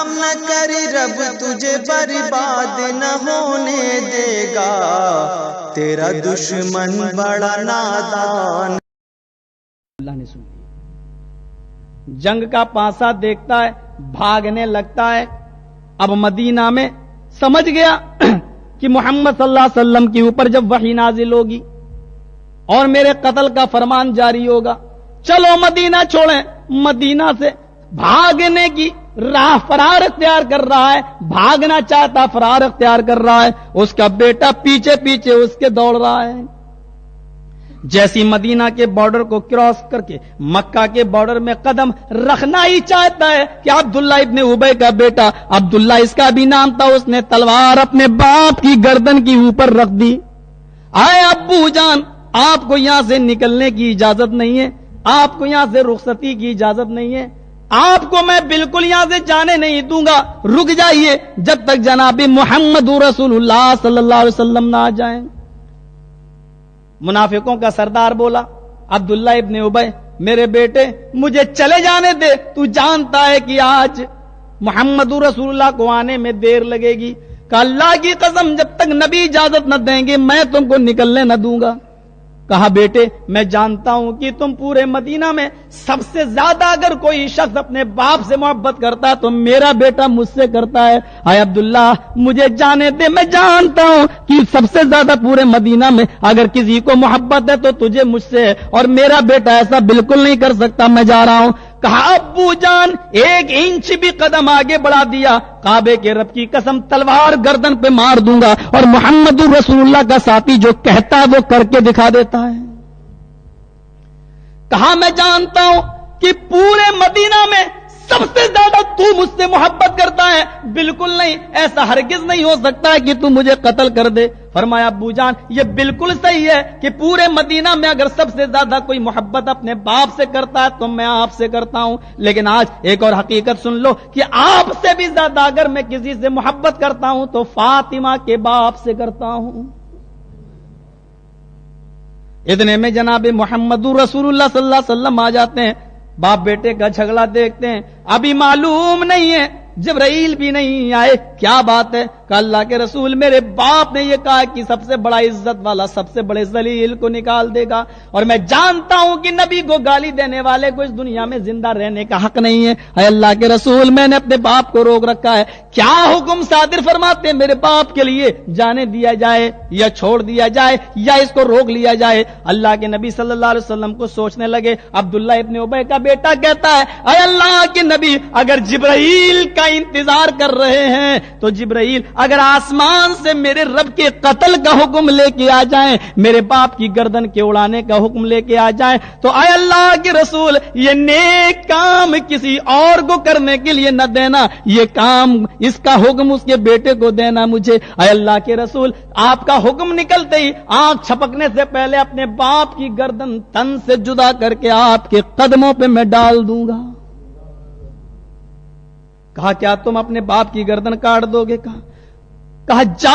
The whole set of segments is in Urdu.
غم نہ کر رب تجھے برباد نہ ہونے دے گا، تیرا دشمن بڑا نادان۔ اللہ نے سن لیا، جنگ کا پانسا دیکھتا ہے، بھاگنے لگتا ہے۔ اب مدینہ میں سمجھ گیا کہ محمد صلی اللہ علیہ وسلم کے اوپر جب وحی نازل ہوگی اور میرے قتل کا فرمان جاری ہوگا، چلو مدینہ چھوڑیں۔ مدینہ سے بھاگنے کی راہ فرار اختیار کر رہا ہے، بھاگنا چاہتا فرار اختیار کر رہا ہے، اس کا بیٹا پیچھے پیچھے اس کے دوڑ رہا ہے۔ جیسی مدینہ کے بارڈر کو کراس کر کے مکہ کے بارڈر میں قدم رکھنا ہی چاہتا ہے کہ عبداللہ ابن ابی کا بیٹا، عبداللہ اس کا بھی نام تھا، اس نے تلوار اپنے باپ کی گردن کی اوپر رکھ دی۔ آئے ابو جان، آپ کو یہاں سے نکلنے کی اجازت نہیں ہے، آپ کو یہاں سے رخصتی کی اجازت نہیں ہے، آپ کو میں بالکل یہاں سے جانے نہیں دوں گا، رک جائیے جب تک جناب محمد رسول اللہ صلی اللہ علیہ وسلم نہ آ جائیں۔ منافقوں کا سردار بولا، عبداللہ ابن ابی میرے بیٹے مجھے چلے جانے دے، تو جانتا ہے کہ آج محمد رسول اللہ کو آنے میں دیر لگے گی، کہ اللہ کی قسم جب تک نبی اجازت نہ دیں گے میں تم کو نکلنے نہ دوں گا۔ کہا بیٹے میں جانتا ہوں کہ تم پورے مدینہ میں سب سے زیادہ اگر کوئی شخص اپنے باپ سے محبت کرتا ہے تو میرا بیٹا مجھ سے کرتا ہے۔ اے عبداللہ مجھے جانے دے، میں جانتا ہوں کہ سب سے زیادہ پورے مدینہ میں اگر کسی کو محبت ہے تو تجھے مجھ سے ہے، اور میرا بیٹا ایسا بالکل نہیں کر سکتا، میں جا رہا ہوں۔ کہا ابو جان ایک انچ بھی قدم آگے بڑھا دیا، کعبے کے رب کی قسم تلوار گردن پہ مار دوں گا، اور محمد رسول اللہ کا ساتھی جو کہتا ہے وہ کر کے دکھا دیتا ہے۔ کہا میں جانتا ہوں کہ پورے مدینہ میں سب سے زیادہ تو مجھ سے محبت کرتا ہے، بالکل نہیں، ایسا ہرگز نہیں ہو سکتا ہے کہ تو مجھے قتل کر دے۔ فرمایا ابو جان یہ بالکل صحیح ہے کہ پورے مدینہ میں اگر سب سے زیادہ کوئی محبت اپنے باپ سے کرتا ہے تو میں آپ سے کرتا ہوں، لیکن آج ایک اور حقیقت سن لو کہ آپ سے بھی زیادہ اگر میں کسی سے محبت کرتا ہوں تو فاطمہ کے باپ سے کرتا ہوں۔ اتنے میں جناب محمد رسول اللہ صلی اللہ علیہ وسلم آ جاتے ہیں، باپ بیٹے کا جھگڑا دیکھتے ہیں، ابھی معلوم نہیں ہے، جبرائیل بھی نہیں آئے، کیا بات ہے؟ کہ اللہ کے رسول میرے باپ نے یہ کہا کہ سب سے بڑا عزت والا سب سے بڑے ذلیل کو نکال دے گا، اور میں جانتا ہوں کہ نبی کو گالی دینے والے کو اس دنیا میں زندہ رہنے کا حق نہیں ہے۔ اے اللہ کے رسول میں نے اپنے باپ کو روک رکھا ہے، کیا حکم صادر فرماتے ہیں میرے باپ کے لیے؟ جانے دیا جائے یا چھوڑ دیا جائے یا اس کو روک لیا جائے؟ اللہ کے نبی صلی اللہ علیہ وسلم کو سوچنے لگے۔ عبداللہ ابن ابی کا بیٹا کہتا ہے اے اللہ کے نبی اگر جبرائیل کا انتظار کر رہے ہیں تو جبرائیل اگر آسمان سے میرے رب کے قتل کا حکم لے کے آ جائیں، میرے باپ کی گردن کے اڑانے کا حکم لے کے آ جائیں تو اے اللہ کے رسول یہ نیک کام کسی اور کو کرنے کے لیے نہ دینا، یہ کام اس کا حکم اس کے بیٹے کو دینا مجھے۔ اے اللہ کے رسول آپ کا حکم نکلتے ہی آنکھ چھپکنے سے پہلے اپنے باپ کی گردن تن سے جدا کر کے آپ کے قدموں پہ میں ڈال دوں گا۔ کہا کیا تم اپنے باپ کی گردن کاٹ دو گے؟ کہا جا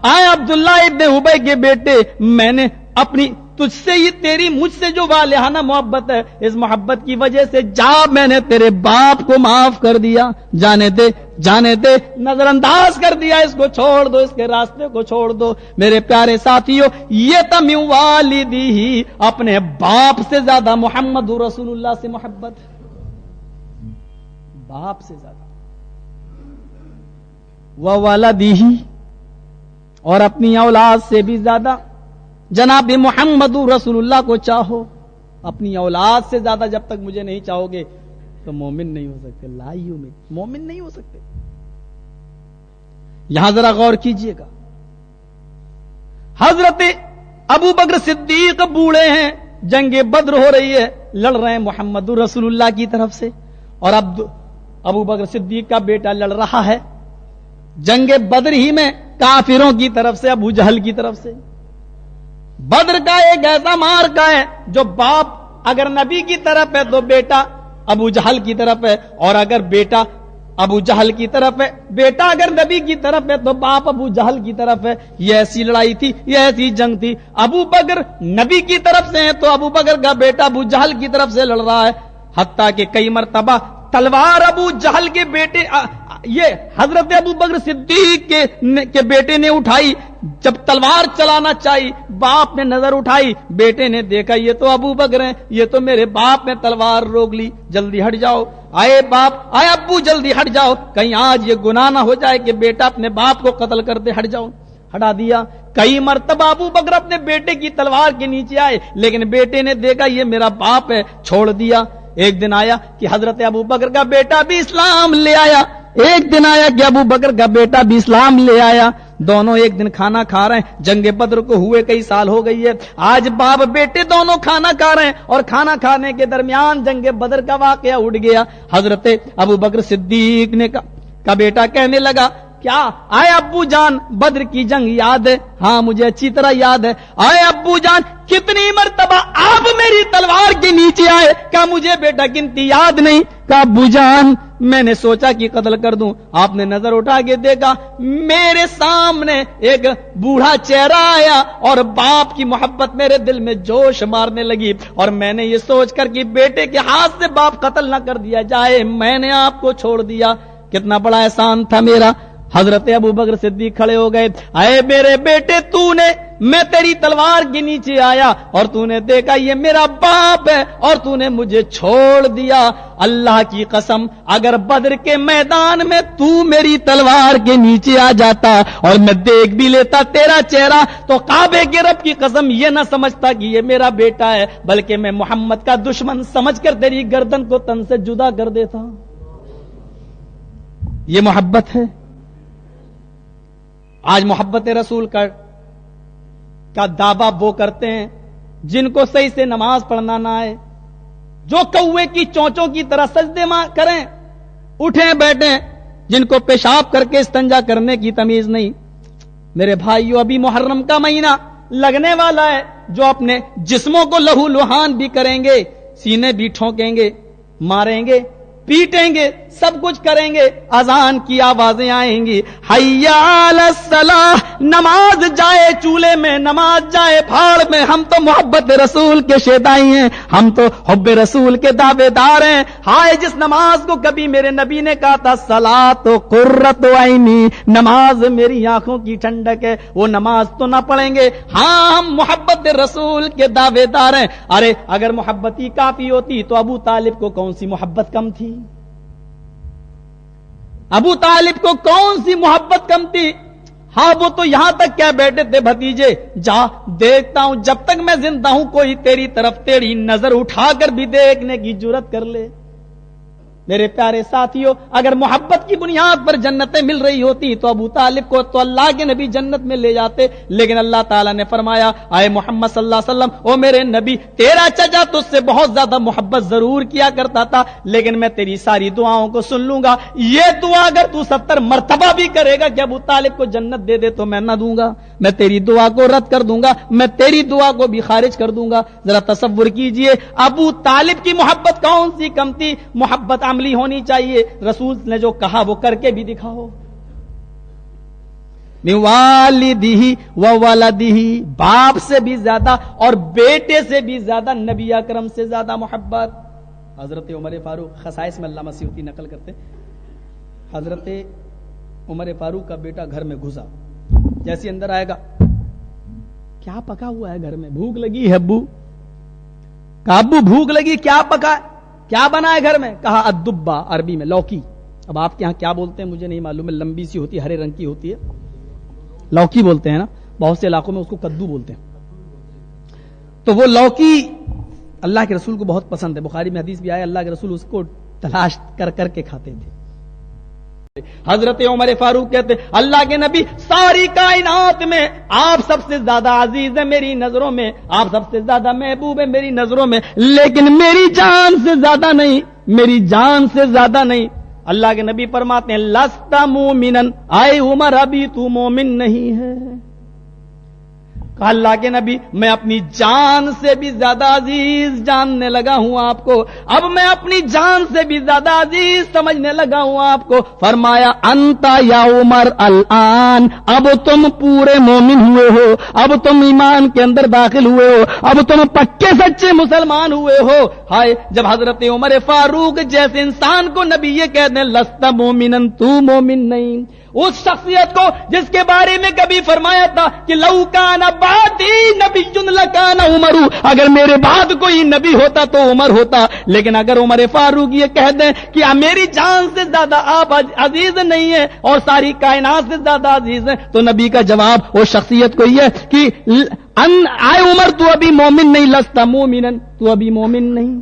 آئے عبداللہ ابن ابی کے بیٹے، میں نے اپنی تجھ سے یہ تیری مجھ سے جو والہانہ محبت ہے اس محبت کی وجہ سے جا میں نے تیرے باپ کو معاف کر دیا، جانے دے جانے دے، نظر انداز کر دیا، اس کو چھوڑ دو، اس کے راستے کو چھوڑ دو۔ میرے پیارے ساتھیوں یہ تم والدی ہی اپنے باپ سے زیادہ محمد رسول اللہ سے محبت، باپ سے زیادہ، وولدہ اور اپنی اولاد سے بھی زیادہ جناب محمد رسول اللہ کو چاہو، اپنی اولاد سے زیادہ جب تک مجھے نہیں چاہو گے تو مومن نہیں ہو سکتے، لا یؤمن، مومن نہیں ہو سکتے۔ یہاں ذرا غور کیجئے گا، حضرت ابو بکر صدیق بوڑھے ہیں، جنگ بدر ہو رہی ہے، لڑ رہے ہیں محمد رسول اللہ کی طرف سے، اور ابو بکر صدیق کا بیٹا لڑ رہا ہے جنگ بدر ہی میں کافروں کی طرف سے، ابو جہل کی طرف سے۔ بدر کا ایک ایسا مارکا ہے جو باپ اگر نبی کی طرف ہے تو بیٹا ابو جہل کی طرف ہے، اور اگر بیٹا ابو جہل کی طرف ہے، بیٹا اگر نبی کی طرف ہے تو باپ ابو جہل کی طرف ہے۔ یہ ایسی لڑائی تھی، یہ ایسی جنگ تھی، ابو بکر نبی کی طرف سے ہے تو ابو بکر کا بیٹا ابو جہل کی طرف سے لڑ رہا ہے، حتیٰ کہ کئی مرتبہ تلوار ابو جہل کے بیٹے یہ حضرت ابو بکر صدیق کے بیٹے نے اٹھائی، جب تلوار چلانا چاہی باپ نے نظر اٹھائی، بیٹے نے دیکھا یہ تو ابو بکر ہیں، یہ تو میرے باپ نے تلوار روک لی، جلدی ہٹ جاؤ۔ آئے باپ، آئے ابو جلدی ہٹ جاؤ، کہیں آج یہ گناہ نہ ہو جائے کہ بیٹا اپنے باپ کو قتل کر دے، ہٹ جاؤ۔ ہٹا دیا۔ کئی مرتبہ ابو بکر اپنے بیٹے کی تلوار کے نیچے آئے، لیکن بیٹے نے دیکھا یہ میرا باپ ہے، چھوڑ دیا۔ ایک دن آیا کہ حضرت ابو بکر کا بیٹا بھی اسلام لے آیا، ایک دن آیا کہ ابو بکر کا بیٹا بھی اسلام لے آیا، دونوں ایک دن کھانا کھا رہے ہیں، جنگ بدر کو ہوئے کئی سال ہو گئی ہے، آج باپ بیٹے دونوں کھانا کھا رہے ہیں، اور کھانا کھانے کے درمیان جنگ بدر کا واقعہ اٹھ گیا۔ حضرت ابو بکر صدیق نے کا بیٹا کہنے لگا کیا آئے ابو جان بدر کی جنگ یاد ہے؟ ہاں مجھے اچھی طرح یاد ہے۔ آئے ابو جان کتنی مرتبہ آپ میری تلوار کے نیچے آئے؟ کہا مجھے بیٹا گنتی یاد نہیں۔ کہا ابو جان میں نے سوچا کہ قتل کر دوں، آپ نے نظر اٹھا کے دیکھا میرے سامنے ایک بوڑھا چہرہ آیا اور باپ کی محبت میرے دل میں جوش مارنے لگی، اور میں نے یہ سوچ کر کہ بیٹے کے ہاتھ سے باپ قتل نہ کر دیا جائے میں نے آپ کو چھوڑ دیا، کتنا بڑا احسان تھا میرا۔ حضرت ابو بکر صدیق کھڑے ہو گئے، اے میرے بیٹے تو نے، میں تیری تلوار کے نیچے آیا اور تو نے دیکھا یہ میرا باپ ہے اور تو نے مجھے چھوڑ دیا، اللہ کی قسم اگر بدر کے میدان میں تو میری تلوار کے نیچے آ جاتا اور میں دیکھ بھی لیتا تیرا چہرہ تو کعبے کے رب کی قسم یہ نہ سمجھتا کہ یہ میرا بیٹا ہے، بلکہ میں محمد کا دشمن سمجھ کر تیری گردن کو تن سے جدا کر دیتا۔ یہ محبت ہے۔ آج محبت رسول کا دعویٰ وہ کرتے ہیں جن کو صحیح سے نماز پڑھنا نہ آئے، جو کوے کی چونچوں کی طرح سجدے کریں، اٹھیں بیٹھیں، جن کو پیشاب کر کے استنجا کرنے کی تمیز نہیں۔ میرے بھائیو ابھی محرم کا مہینہ لگنے والا ہے، جو اپنے جسموں کو لہو لہان بھی کریں گے، سینے بھی ٹھونکیں گے، ماریں گے، پیٹیں گے، سب کچھ کریں گے، اذان کی آوازیں آئیں گی، حی علی الصلاح، نماز جائے چولہے میں، نماز جائے بھاڑ میں، ہم تو محبت رسول کے شیدائی ہیں، ہم تو حب رسول کے دعوے دار ہیں۔ ہائے جس نماز کو کبھی میرے نبی نے کہا تھا صلاۃ قرۃ عینی، نماز میری آنکھوں کی ٹھنڈک ہے، وہ نماز تو نہ پڑھیں گے، ہاں ہم محبت رسول کے دعوے دار ہیں۔ ارے اگر محبت ہی کافی ہوتی تو ابو طالب کو کون سی محبت کم تھی؟ ابو طالب کو کون سی محبت کم تھی؟ ہاں وہ تو یہاں تک کہہ بیٹھے تھے بھتیجے جا دیکھتا ہوں جب تک میں زندہ ہوں کوئی تیری طرف تیری نظر اٹھا کر بھی دیکھنے کی جرت کر لے۔ میرے پیارے ساتھیوں اگر محبت کی بنیاد پر جنتیں مل رہی ہوتی تو ابو طالب کو تو اللہ کے نبی جنت میں لے جاتے، لیکن اللہ تعالیٰ نے فرمایا اے محمد صلی اللہ علیہ وسلم، او میرے نبی تیرا چچا تجھ سے بہت زیادہ محبت ضرور کیا کرتا تھا، لیکن میں تیری ساری دعاؤں کو سن لوں گا، یہ دعا اگر تو 70 مرتبہ بھی کرے گا کہ ابو طالب کو جنت دے دے تو میں نہ دوں گا، میں تیری دعا کو رد کر دوں گا، میں تیری دعا کو بھی خارج کر دوں گا۔ ذرا تصور کیجئے ابو طالب کی محبت کون سی کم تھی؟ محبت عملی ہونی چاہیے، رسول نے جو کہا وہ کر کے بھی دکھاؤ۔ من والدہ و ولدہ، باپ سے بھی زیادہ اور بیٹے سے بھی زیادہ، نبی اکرم سے زیادہ محبت۔ حضرت عمر فاروق خصائص میں علامہ سیوطی نقل کرتے، حضرت عمر فاروق کا بیٹا گھر میں گھسا، جیسے اندر آئے گا کیا پکا ہوا ہے گھر میں؟ بھوک لگی ہے ابو؟ کہا ابو بھوک لگی، کیا پکا ہے؟ کیا بنا ہے گھر میں؟ کہا الدبا، عربی میں لوکی۔ اب آپ کے ہاں کیا بولتے ہیں مجھے نہیں معلوم ہے، لمبی سی ہوتی ہے، ہرے رنگ کی ہوتی ہے، لوکی بولتے ہیں نا، بہت سے علاقوں میں اس کو کدو بولتے ہیں۔ تو وہ لوکی اللہ کے رسول کو بہت پسند ہے، بخاری میں حدیث بھی آیا اللہ کے رسول اس کو تلاش کر کر کے کھاتے تھے۔ حضرت عمر فاروق کہتے اللہ کے نبی ساری کائنات میں آپ سب سے زیادہ عزیز ہے میری نظروں میں، آپ سب سے زیادہ محبوب ہے میری نظروں میں، لیکن میری جان سے زیادہ نہیں، میری جان سے زیادہ نہیں۔ اللہ کے نبی فرماتے ہیں لست مومنن، اے عمر ابھی تو مومن نہیں ہے۔ کہا اللہ کے نبی میں اپنی جان سے بھی زیادہ عزیز جاننے لگا ہوں آپ کو، اب میں اپنی جان سے بھی زیادہ عزیز سمجھنے لگا ہوں آپ کو۔ فرمایا انتا یا عمر الان، اب تم پورے مومن ہوئے ہو، اب تم ایمان کے اندر داخل ہوئے ہو، اب تم پکے سچے مسلمان ہوئے ہو۔ ہائے جب حضرت عمر فاروق جیسے انسان کو نبی یہ کہہ دیں لست مومنن، تو مومن نہیں، اس شخصیت کو جس کے بارے میں کبھی فرمایا تھا کہ لو کان بعدی نبی لکان عمر، اگر میرے بعد کوئی نبی ہوتا تو عمر ہوتا، لیکن اگر عمر فاروق یہ کہہ دیں کہ میری جان سے زیادہ آپ عزیز نہیں ہیں اور ساری کائنات سے زیادہ عزیز ہیں، تو نبی کا جواب اس شخصیت کو یہ کہ آئے عمر تو ابھی مومن نہیں، لست مومنن، تو ابھی مومن نہیں۔